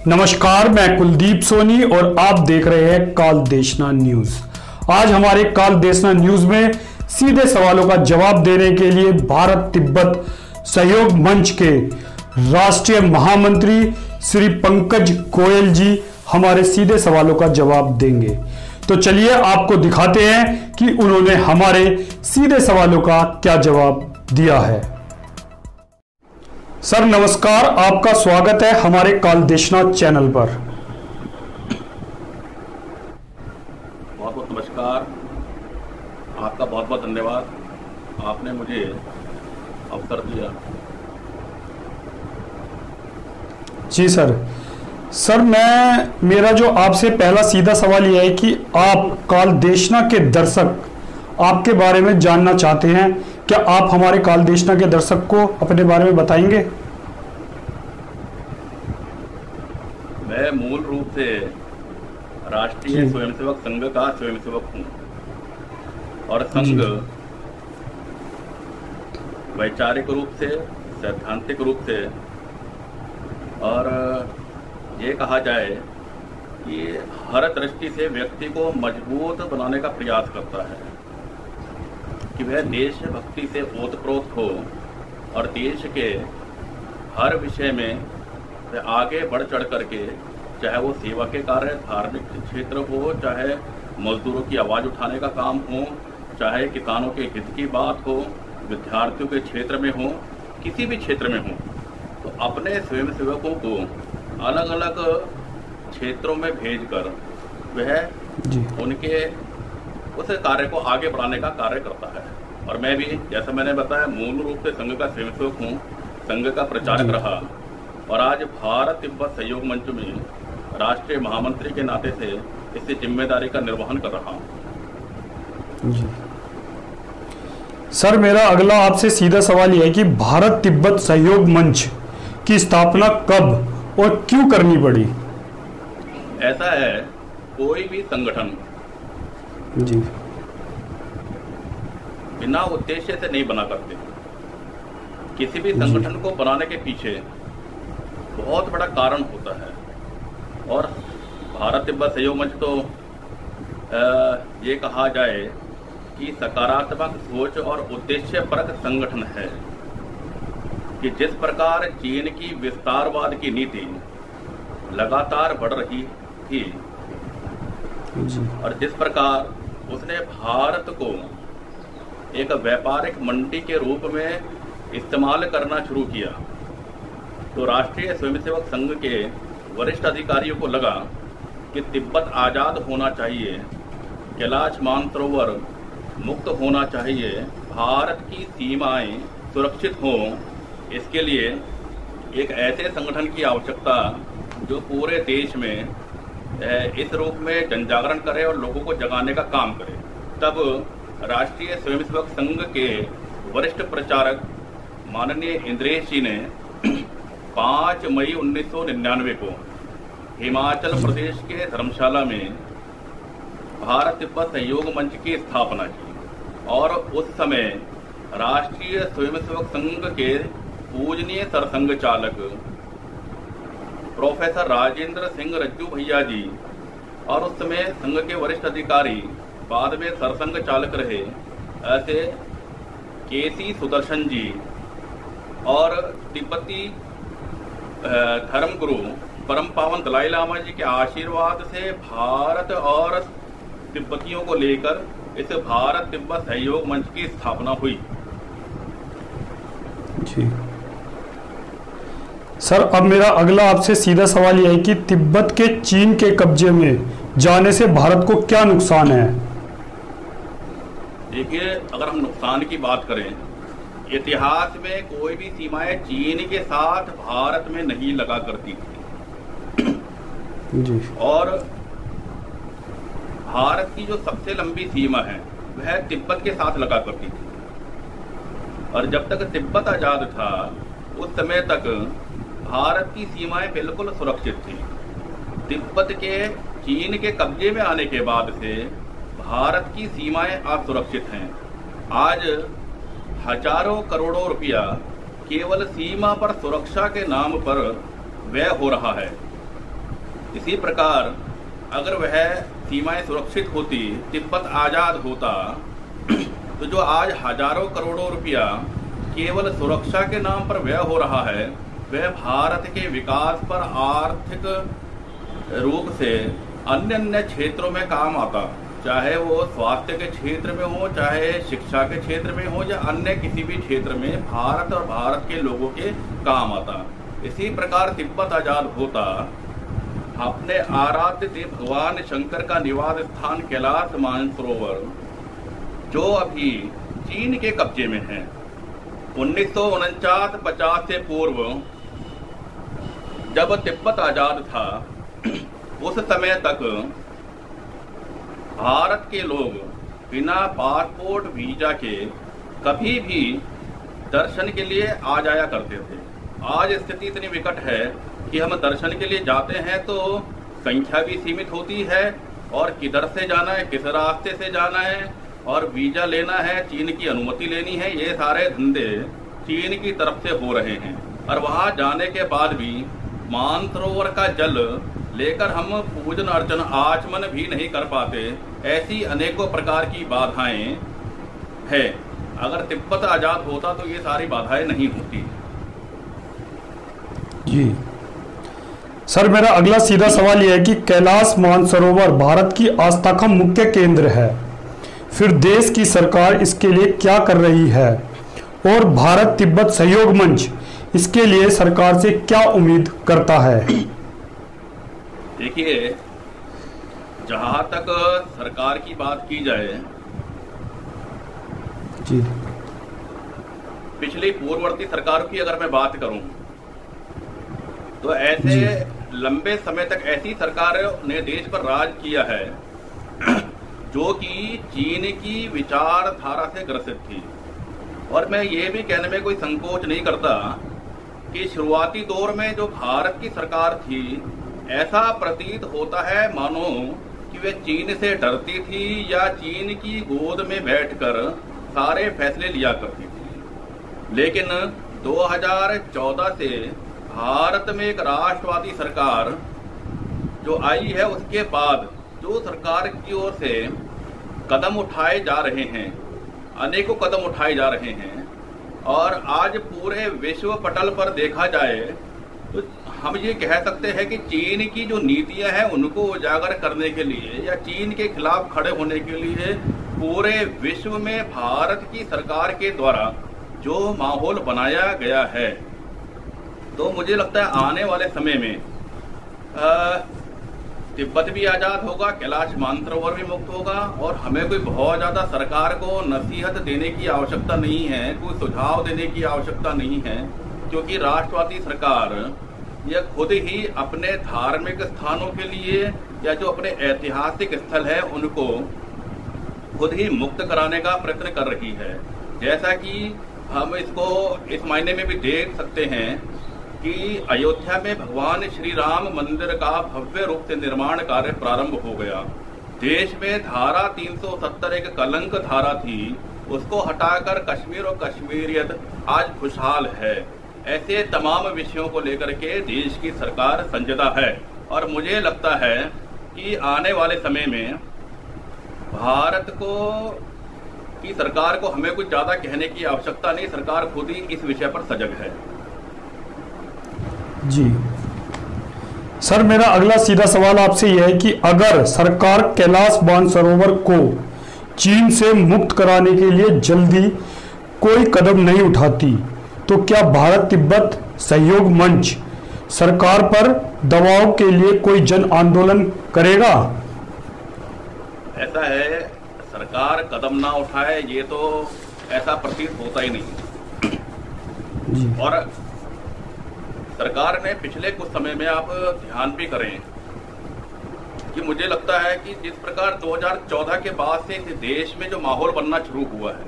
नमस्कार, मैं कुलदीप सोनी और आप देख रहे हैं काल देशना न्यूज। आज हमारे काल देशना न्यूज में सीधे सवालों का जवाब देने के लिए भारत तिब्बत सहयोग मंच के राष्ट्रीय महामंत्री श्री पंकज गोयल जी हमारे सीधे सवालों का जवाब देंगे। तो चलिए आपको दिखाते हैं कि उन्होंने हमारे सीधे सवालों का क्या जवाब दिया है। सर नमस्कार, आपका स्वागत है हमारे काल देशना चैनल पर। बहुत बहुत नमस्कार, आपका बहुत बहुत धन्यवाद, आपने मुझे अवसर दिया। जी सर मेरा जो आपसे पहला सीधा सवाल यह है कि आप काल देशना के दर्शक आपके बारे में जानना चाहते हैं। क्या आप हमारे काल देशना के दर्शक को अपने बारे में बताएंगे? मैं मूल रूप से राष्ट्रीय स्वयंसेवक संघ का स्वयंसेवक हूँ और संघ वैचारिक रूप से, सैद्धांतिक रूप से और ये कहा जाए कि हर दृष्टि से व्यक्ति को मजबूत बनाने का प्रयास करता है कि वह देशभक्ति से ओतप्रोत हो और देश के हर विषय में वह आगे बढ़ चढ़ करके, चाहे वो सेवा के कार्य, धार्मिक क्षेत्र हो, चाहे मजदूरों की आवाज़ उठाने का काम हो, चाहे किसानों के हित की बात हो, विद्यार्थियों के क्षेत्र में हो, किसी भी क्षेत्र में हो, तो अपने स्वयंसेवकों को अलग अलग क्षेत्रों में भेजकर वह उनके उस कार्य को आगे बढ़ाने का कार्य करता है। और मैं भी, जैसा मैंने बताया, मूल रूप से संघ का स्वयंसेवक हूँ, संघ का प्रचारक रहा और आज भारत तिब्बत सहयोग मंच में राष्ट्रीय महामंत्री के नाते से इस जिम्मेदारी का निर्वहन कर रहा हूँ। सर मेरा अगला आपसे सीधा सवाल यह है कि भारत तिब्बत सहयोग मंच की स्थापना कब और क्यों करनी पड़ी? ऐसा है, कोई भी संगठन जी बिना उद्देश्य से नहीं बना करते। किसी भी संगठन को बनाने के पीछे बहुत बड़ा कारण होता है और भारत तिब्बत सहयोग मंच तो ये कहा जाए कि सकारात्मक सोच और उद्देश्यपरक संगठन है कि जिस प्रकार चीन की विस्तारवाद की नीति लगातार बढ़ रही थी और जिस प्रकार उसने भारत को एक व्यापारिक मंडी के रूप में इस्तेमाल करना शुरू किया, तो राष्ट्रीय स्वयंसेवक संघ के वरिष्ठ अधिकारियों को लगा कि तिब्बत आज़ाद होना चाहिए, कैलाश मानसरोवर मुक्त होना चाहिए, भारत की सीमाएं सुरक्षित हों। इसके लिए एक ऐसे संगठन की आवश्यकता जो पूरे देश में इस रूप में जनजागरण करे और लोगों को जगाने का काम करे। तब राष्ट्रीय स्वयंसेवक संघ के वरिष्ठ प्रचारक माननीय इंद्रेश जी ने 5 मई 1999 को हिमाचल प्रदेश के धर्मशाला में भारत तिब्बत सहयोग मंच की स्थापना की और उस समय राष्ट्रीय स्वयंसेवक संघ के पूजनीय सरसंघ चालक प्रोफेसर राजेंद्र सिंह रज्जू भैया जी और उस समय संघ के वरिष्ठ अधिकारी, बाद में सरसंघ चालक रहे, ऐसे केसी सुदर्शन जी और तिब्बती धर्म गुरु परम पावन दलाई लामा जी के आशीर्वाद से भारत और तिब्बतियों को लेकर इस भारत तिब्बत सहयोग मंच की स्थापना हुई। जी सर, अब मेरा अगला आपसे सीधा सवाल यह है कि तिब्बत के चीन के कब्जे में जाने से भारत को क्या नुकसान है? देखिए, अगर हम नुकसान की बात करें, इतिहास में कोई भी सीमाएं चीन के साथ भारत में नहीं लगा करती थी जी। और भारत की जो सबसे लंबी सीमा है वह तिब्बत के साथ लगा करती थी और जब तक तिब्बत आजाद था उस समय तक भारत की सीमाएं बिल्कुल सुरक्षित थी। तिब्बत के चीन के कब्जे में आने के बाद से भारत की सीमाएं असुरक्षित हैं। आज हजारों करोड़ों रुपया केवल सीमा पर सुरक्षा के नाम पर व्यय हो रहा है इसी प्रकार अगर वह सीमाएं सुरक्षित होती, तिब्बत आज़ाद होता, तो जो आज हजारों करोड़ों रुपया केवल सुरक्षा के नाम पर व्यय हो रहा है, वह भारत के विकास पर आर्थिक रूप से अन्य क्षेत्रों में काम आता, चाहे वो स्वास्थ्य के क्षेत्र में हो, चाहे शिक्षा के क्षेत्र में हो, या अन्य किसी भी क्षेत्र में भारत और भारत के लोगों के काम आता। इसी प्रकार तिब्बत आजाद होता, अपने आराध्य देव भगवान शंकर का निवास स्थान कैलाश मानसरोवर, जो अभी चीन के कब्जे में है, 1949-50 से पूर्व जब तिब्बत आजाद था, उस समय तक भारत के लोग बिना पासपोर्ट वीजा के कभी भी दर्शन के लिए आ जाया करते थे। आज स्थिति इतनी विकट है कि हम दर्शन के लिए जाते हैं तो संख्या भी सीमित होती है, और किधर से जाना है, किस रास्ते से जाना है, और वीजा लेना है, चीन की अनुमति लेनी है, ये सारे धंधे चीन की तरफ से हो रहे हैं। और वहां जाने के बाद भी मानसरोवर का जल लेकर हम पूजन अर्चन आचमन भी नहीं कर पाते। ऐसी अनेकों प्रकार की बाधाएं हैं। अगर तिब्बत आजाद होता तो ये सारी बाधाएं नहीं होती। जी सर, मेरा अगला सीधा सवाल यह है कि कैलाश मानसरोवर भारत की आस्था का मुख्य केंद्र है, फिर देश की सरकार इसके लिए क्या कर रही है, और भारत तिब्बत सहयोग मंच इसके लिए सरकार से क्या उम्मीद करता है? देखिए, जहां तक सरकार की बात की जाए, जी, पिछली पूर्ववर्ती सरकार की अगर मैं बात करूं तो ऐसे लंबे समय तक ऐसी सरकारों ने देश पर राज किया है जो कि चीन की विचारधारा से ग्रसित थी। और मैं ये भी कहने में कोई संकोच नहीं करता कि शुरुआती दौर में जो भारत की सरकार थी, ऐसा प्रतीत होता है मानो कि वे चीन से डरती थी या चीन की गोद में बैठकर सारे फैसले लिया करती थी। लेकिन 2014 से भारत में एक राष्ट्रवादी सरकार जो आई है, उसके बाद जो सरकार की ओर से कदम उठाए जा रहे हैं, अनेकों कदम उठाए जा रहे हैं, और आज पूरे विश्व पटल पर देखा जाए तो हम ये कह सकते हैं कि चीन की जो नीतियां हैं उनको उजागर करने के लिए या चीन के खिलाफ खड़े होने के लिए पूरे विश्व में भारत की सरकार के द्वारा जो माहौल बनाया गया है, तो मुझे लगता है आने वाले समय में तिब्बत भी आजाद होगा, कैलाश मानसरोवर भी मुक्त होगा, और हमें कोई बहुत ज्यादा सरकार को नसीहत देने की आवश्यकता नहीं है, कोई सुझाव देने की आवश्यकता नहीं है, क्योंकि राष्ट्रवादी सरकार यह खुद ही अपने धार्मिक स्थानों के लिए या जो अपने ऐतिहासिक स्थल है उनको खुद ही मुक्त कराने का प्रयत्न कर रही है। जैसा कि हम इसको इस मायने में भी देख सकते हैं कि अयोध्या में भगवान श्री राम मंदिर का भव्य रूप से निर्माण कार्य प्रारंभ हो गया। देश में धारा 370 एक कलंक धारा थी, उसको हटाकर कश्मीर और कश्मीरियत आज खुशहाल है। ऐसे तमाम विषयों को लेकर के देश की सरकार संजीदा है, और मुझे लगता है कि आने वाले समय में भारत की सरकार को हमें कुछ ज्यादा कहने की आवश्यकता नहीं, सरकार खुद ही इस विषय पर सजग है। जी सर, मेरा अगला सीधा सवाल आपसे यह है कि अगर सरकार कैलाश मानसरोवर को चीन से मुक्त कराने के लिए जल्दी कोई कदम नहीं उठाती, तो क्या भारत तिब्बत सहयोग मंच सरकार पर दबाव के लिए कोई जन आंदोलन करेगा? ऐसा है, सरकार कदम ना उठाए ये तो ऐसा प्रतीत होता ही नहीं। जी। और सरकार ने पिछले कुछ समय में आप ध्यान भी करें कि मुझे लगता है कि जिस प्रकार 2014 के बाद से इस देश में जो माहौल बनना शुरू हुआ है,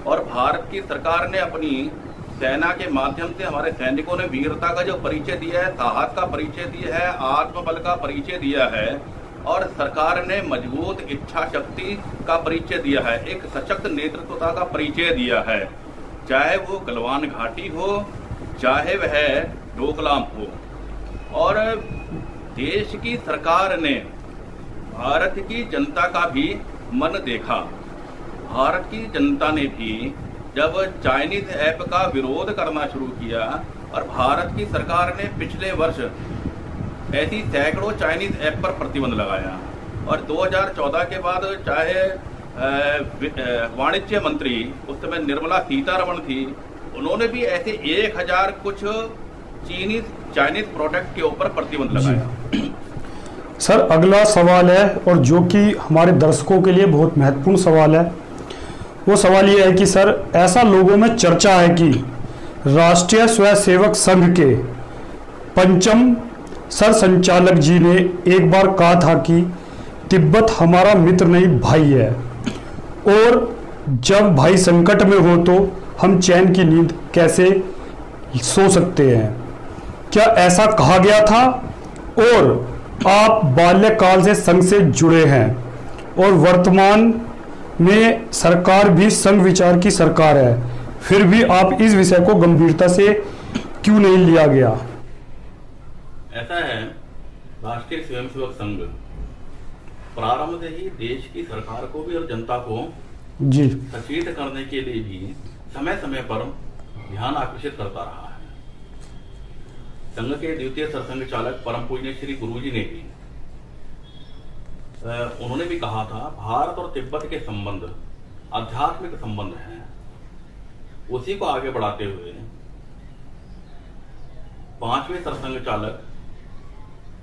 और भारत की सरकार ने अपनी सेना के माध्यम से हमारे सैनिकों ने वीरता का जो परिचय दिया है, साहस का परिचय दिया है, आत्मबल का परिचय दिया है, और सरकार ने मजबूत इच्छा शक्ति का परिचय दिया है, एक सशक्त नेतृत्वता का परिचय दिया है, चाहे वो गलवान घाटी हो, चाहे वह डोकलाम हो। और देश की सरकार ने भारत की जनता का भी मन देखा। भारत की जनता ने भी जब चाइनीज ऐप का विरोध करना शुरू किया और भारत की सरकार ने पिछले वर्ष ऐसी सैकड़ों चाइनीज ऐप पर प्रतिबंध लगाया और 2014 के बाद चाहे वाणिज्य मंत्री उस समय निर्मला सीतारमण थी, उन्होंने भी ऐसे 1000 कुछ चाइनीज प्रोडक्ट के ऊपर प्रतिबंध लगाया। सर अगला सवाल है और जो कि हमारे दर्शकों के लिए बहुत महत्वपूर्ण सवाल है, वो सवाल ये है कि सर ऐसा लोगों में चर्चा है कि राष्ट्रीय स्वयंसेवक संघ के पंचम सरसंचालक जी ने एक बार कहा था कि तिब्बत हमारा मित्र नहीं भाई है और जब भाई संकट में हो तो हम चैन की नींद कैसे सो सकते हैं। क्या ऐसा कहा गया था? और आप बाल्यकाल से संघ से जुड़े हैं और वर्तमान में सरकार भी संघ विचार की सरकार है, फिर भी आप इस विषय को गंभीरता से क्यों नहीं लिया गया? ऐसा है, राष्ट्रीय स्वयंसेवक संघ प्रारंभ से ही देश की सरकार को भी और जनता को जी सचेत करने के लिए भी समय समय पर ध्यान आकर्षित करता रहा है। संघ के द्वितीय सरसंघ चालक परम पूज्य श्री गुरुजी ने भी उन्होंने भी कहा था, भारत और तिब्बत के संबंध आध्यात्मिक संबंध हैं। उसी को आगे बढ़ाते हुए पांचवें सरसंघ चालक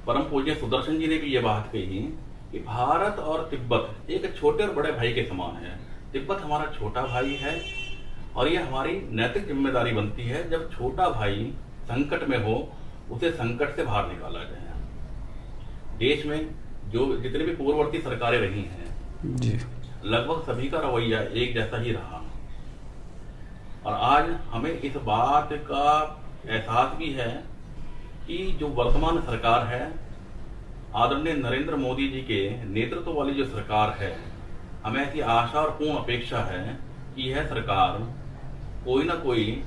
परम पूज्य सुदर्शन जी ने भी यह बात कही कि भारत और तिब्बत एक छोटे और बड़े भाई के समान है। तिब्बत हमारा छोटा भाई है और यह हमारी नैतिक जिम्मेदारी बनती है, जब छोटा भाई संकट में हो उसे संकट से बाहर निकाला जाए। देश में जो जितनी भी पूर्ववर्ती सरकारें रही हैं जी, लगभग सभी का रवैया एक जैसा ही रहा और आज हमें इस बात का एहसास भी है कि जो वर्तमान सरकार है, आदरणीय नरेंद्र मोदी जी के नेतृत्व वाली जो सरकार है, हमें ऐसी आशा और पूर्ण अपेक्षा है कि यह सरकार कोई ना कोई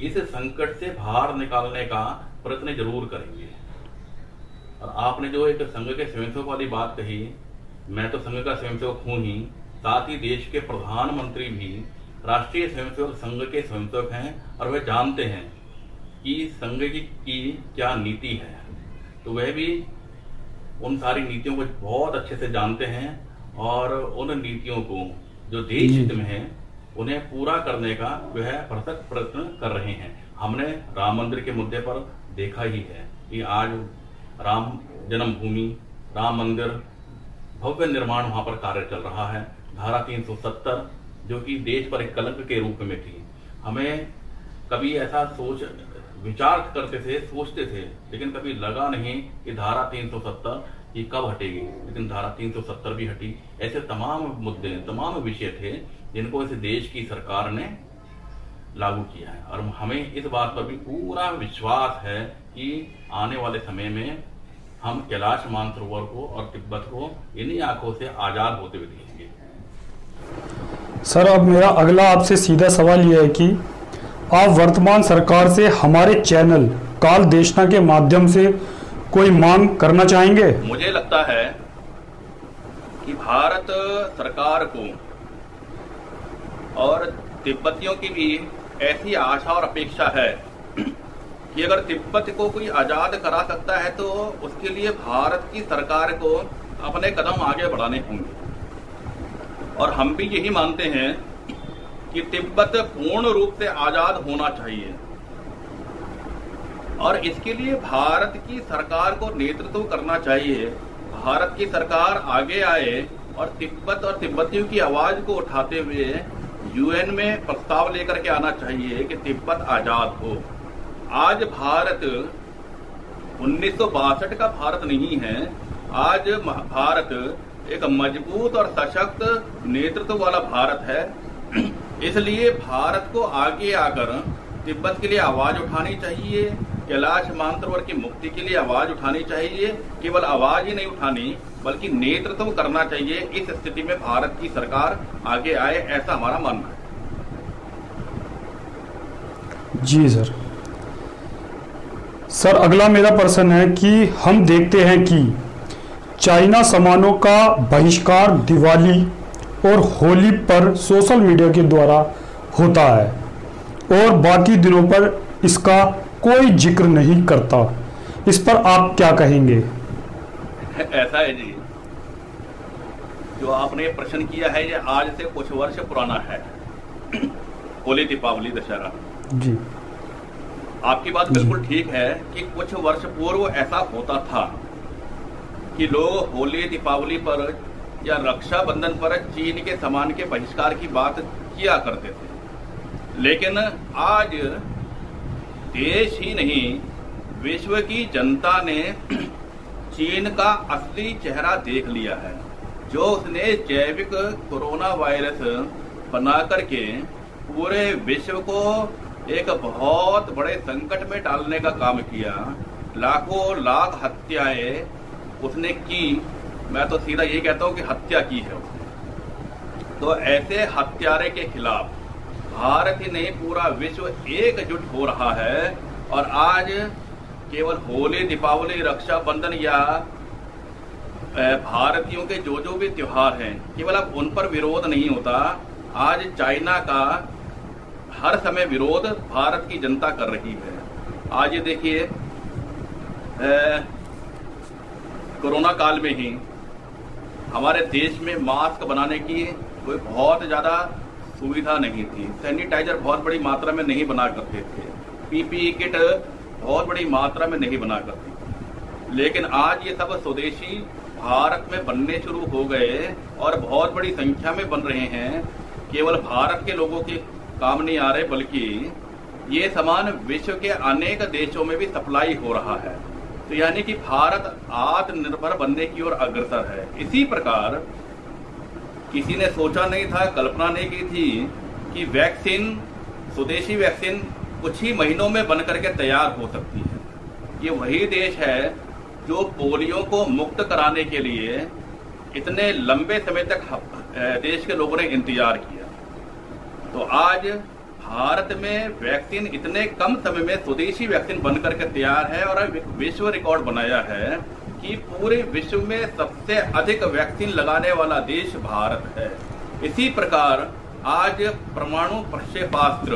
इस संकट से बाहर निकालने का प्रयत्न जरूर करेंगे। और आपने जो एक संघ के स्वयंसेवक वाली बात कही, मैं तो संघ का स्वयंसेवक हूं ही, साथ ही देश के प्रधानमंत्री भी राष्ट्रीय स्वयंसेवक संघ के स्वयंसेवक हैं और वह जानते हैं कि संघ की क्या नीति है, तो वह भी उन सारी नीतियों को बहुत अच्छे से जानते हैं और उन नीतियों को जो देश हित में है उन्हें पूरा करने का वह भरसक प्रयत्न कर रहे हैं। हमने राम मंदिर के मुद्दे पर देखा ही है कि आज राम जन्मभूमि, राम मंदिर भव्य निर्माण वहां पर कार्य चल रहा है। धारा 370 जो कि देश पर एक कलंक के रूप में थी, हमें कभी ऐसा विचार करते थे, सोचते थे, लेकिन कभी लगा नहीं कि धारा 370 ये कब हटेगी, लेकिन धारा 370 भी हटी। ऐसे तमाम मुद्दे, तमाम विषय थे जिनको इस देश की सरकार ने लागू किया है और हमें इस बात पर भी पूरा विश्वास है कि आने वाले समय में हम कैलाश मानसरोवर को और तिब्बत को इन्हीं आंखों से आजाद होते हुए देखेंगे। सर अब मेरा अगला आपसे सीधा सवाल यह है कि आप वर्तमान सरकार से हमारे चैनल काल देशना के माध्यम से कोई मांग करना चाहेंगे? मुझे लगता है कि भारत सरकार को और तिब्बतियों की भी ऐसी आशा और अपेक्षा है कि अगर तिब्बत को कोई आजाद करा सकता है तो उसके लिए भारत की सरकार को अपने कदम आगे बढ़ाने होंगे। और हम भी यही मानते हैं कि तिब्बत पूर्ण रूप से आजाद होना चाहिए और इसके लिए भारत की सरकार को नेतृत्व करना चाहिए। भारत की सरकार आगे आए और तिब्बतियों की आवाज को उठाते हुए यूएन में प्रस्ताव लेकर के आना चाहिए कि तिब्बत आजाद हो। आज भारत 1962 का भारत नहीं है। आज भारत एक मजबूत और सशक्त नेतृत्व वाला भारत है। इसलिए भारत को आगे आकर तिब्बत के लिए आवाज उठानी चाहिए, कैलाश मानसरोवर की मुक्ति के लिए आवाज उठानी चाहिए। केवल आवाज ही नहीं उठानी बल्कि नेतृत्व करना चाहिए। इस स्थिति में भारत की सरकार आगे आए, ऐसा हमारा मानना है। जी सर। सर अगला मेरा प्रश्न है कि हम देखते हैं कि चाइना सामानों का बहिष्कार दिवाली और होली पर सोशल मीडिया के द्वारा होता है और बाकी दिनों पर इसका कोई जिक्र नहीं करता। इस पर आप क्या कहेंगे? ऐसा है जी, जो आपने प्रश्न किया है ये आज से कुछ वर्ष पुराना है। होली, दीपावली, दशहरा जी, आपकी बात बिल्कुल ठीक है कि कुछ वर्ष पूर्व ऐसा होता था कि लोग होली, दीपावली पर या रक्षाबंधन पर चीन के सामान के बहिष्कार की बात किया करते थे। लेकिन आज देश ही नहीं, विश्व की जनता ने चीन का असली चेहरा देख लिया है, जो उसने जैविक कोरोना वायरस बना करके पूरे विश्व को एक बहुत बड़े संकट में डालने का काम किया। लाखों लाख हत्याएं उसने की। मैं तो सीधा ये कहता हूं कि हत्या की है उसने। तो ऐसे हत्यारे के खिलाफ भारत ही नहीं, पूरा विश्व एकजुट हो रहा है। और आज केवल होली, दीपावली, रक्षाबंधन या भारतीयों के जो भी त्योहार हैं, केवल अब उन पर विरोध नहीं होता। आज चाइना का हर समय विरोध भारत की जनता कर रही है। आज ये देखिए, कोरोना काल में ही हमारे देश में मास्क बनाने की कोई बहुत ज्यादा सुविधा नहीं थी। सैनिटाइजर बहुत बड़ी मात्रा में नहीं बना करते थे। पीपीई किट बहुत बड़ी मात्रा में नहीं बना करती थी। लेकिन आज ये सब स्वदेशी भारत में बनने शुरू हो गए और बहुत बड़ी संख्या में बन रहे हैं। केवल भारत के लोगों के काम नहीं आ रहे, बल्कि ये सामान विश्व के अनेक देशों में भी सप्लाई हो रहा है। तो यानी कि भारत आत्मनिर्भर बनने की ओर अग्रसर है। इसी प्रकार किसी ने सोचा नहीं था, कल्पना नहीं की थी कि वैक्सीन, स्वदेशी वैक्सीन कुछ ही महीनों में बन करके तैयार हो सकती है। ये वही देश है जो पोलियो को मुक्त कराने के लिए इतने लंबे समय तक देश के लोगों ने इंतजार किया। तो आज भारत में वैक्सीन इतने कम समय में स्वदेशी वैक्सीन बनकर के तैयार है और विश्व रिकॉर्ड बनाया है कि पूरे विश्व में सबसे अधिक वैक्सीन लगाने वाला देश भारत है। इसी प्रकार आज परमाणु प्रक्षेपास्त्र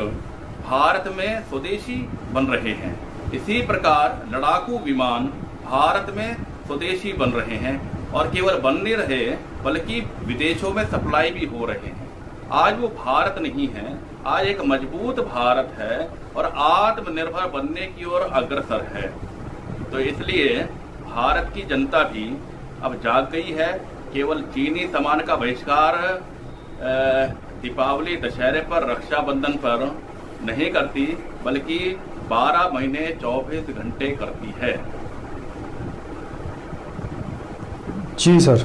भारत में स्वदेशी बन रहे हैं। इसी प्रकार लड़ाकू विमान भारत में स्वदेशी बन रहे हैं और केवल बन नहीं रहे बल्कि विदेशों में सप्लाई भी हो रहे हैं। आज वो भारत नहीं है, आज एक मजबूत भारत है और आत्मनिर्भर बनने की ओर अग्रसर है। तो इसलिए भारत की जनता भी अब जाग गई है। केवल चीनी सामान का बहिष्कार दीपावली, दशहरे पर, रक्षाबंधन पर नहीं करती, बल्कि 12 महीने 24 घंटे करती है। जी सर।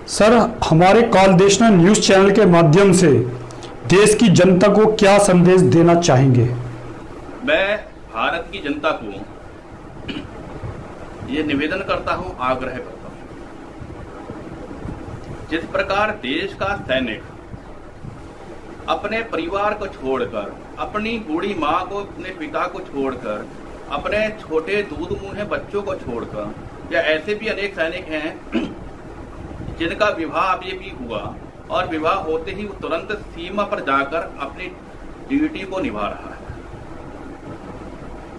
सर, हमारे काल देशना न्यूज चैनल के माध्यम से देश की जनता को क्या संदेश देना चाहेंगे? मैं भारत की जनता को ये निवेदन करता हूं, आग्रह करता हूं, जिस प्रकार देश का सैनिक अपने परिवार को छोड़कर, अपनी बूढ़ी माँ को, अपने पिता को छोड़कर, अपने छोटे दूध मुँहे बच्चों को छोड़कर, या ऐसे भी अनेक सैनिक हैं जिनका विवाह अभी भी हुआ और विवाह होते ही वो तुरंत सीमा पर जाकर अपनी ड्यूटी को निभा रहा है।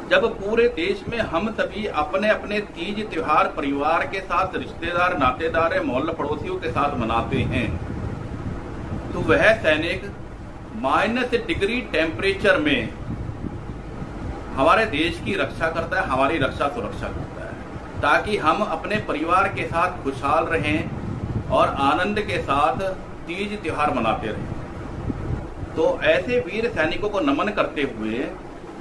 जब पूरे देश में हम सभी अपने अपने तीज त्योहार परिवार के साथ, रिश्तेदार, नातेदार, मोहल्ला पड़ोसियों के साथ मनाते हैं, तो वह सैनिक -डिग्री टेम्परेचर में हमारे देश की रक्षा करता है, हमारी रक्षा सुरक्षा करता है, ताकि हम अपने परिवार के साथ खुशहाल रहें और आनंद के साथ तीज त्योहार मनाते रहें। तो ऐसे वीर सैनिकों को नमन करते हुए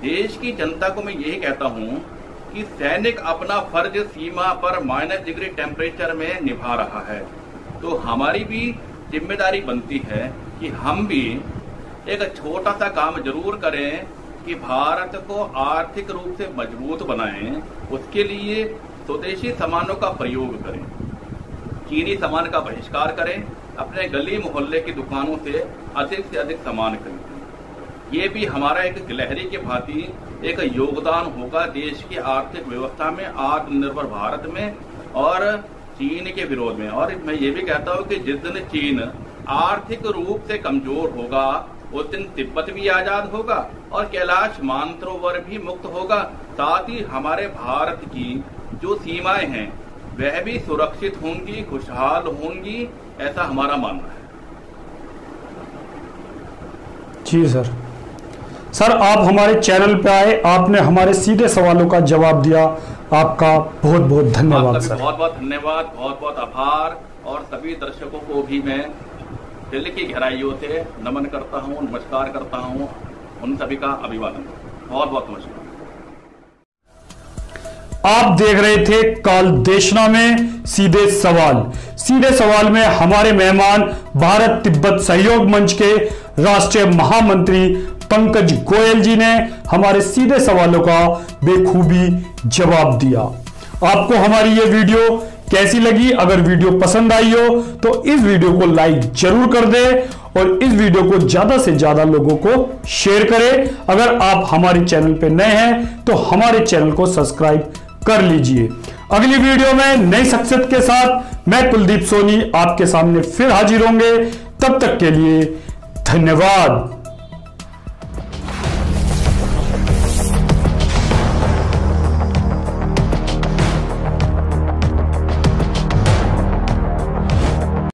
देश की जनता को मैं यही कहता हूं कि सैनिक अपना फर्ज सीमा पर -डिग्री टेम्परेचर में निभा रहा है। तो हमारी भी जिम्मेदारी बनती है कि हम भी एक छोटा सा काम जरूर करें कि भारत को आर्थिक रूप से मजबूत बनाएं। उसके लिए स्वदेशी सामानों का प्रयोग करें, चीनी सामान का बहिष्कार करें, अपने गली मोहल्ले की दुकानों से अधिक सामान खरीदें। ये भी हमारा एक गिलहरी के भांति एक योगदान होगा देश की आर्थिक व्यवस्था में, आत्मनिर्भर भारत में और चीन के विरोध में। और मैं ये भी कहता हूँ कि जिस दिन चीन आर्थिक रूप से कमजोर होगा उस दिन तिब्बत भी आजाद होगा और कैलाश मानसरोवर भी मुक्त होगा। साथ ही हमारे भारत की जो सीमाएं हैं वह भी सुरक्षित होंगी, खुशहाल होंगी, ऐसा हमारा मानना है। जी सर, आप हमारे चैनल पे आए, आपने हमारे सीधे सवालों का जवाब दिया, आपका बहुत बहुत धन्यवाद सर। बहुत बहुत धन्यवाद, बहुत बहुत आभार। और सभी दर्शकों को भी मैं दिल की गहराइयों से नमन करता हूँ, नमस्कार करता हूँ, उन सभी का अभिवादन। बहुत बहुत नमस्कार। आप देख रहे थे काल देशना में सीधे सवाल। सीधे सवाल में हमारे मेहमान भारत तिब्बत सहयोग मंच के राष्ट्रीय महामंत्री पंकज गोयल जी ने हमारे सीधे सवालों का बेखूबी जवाब दिया। आपको हमारी ये वीडियो कैसी लगी? अगर वीडियो पसंद आई हो तो इस वीडियो को लाइक जरूर कर दें और इस वीडियो को ज्यादा से ज्यादा लोगों को शेयर करें। अगर आप हमारे चैनल पे नए हैं तो हमारे चैनल को सब्सक्राइब कर लीजिए। अगली वीडियो में नई शख्सियत के साथ मैं कुलदीप सोनी आपके सामने फिर हाजिर होंगे। तब तक के लिए धन्यवाद।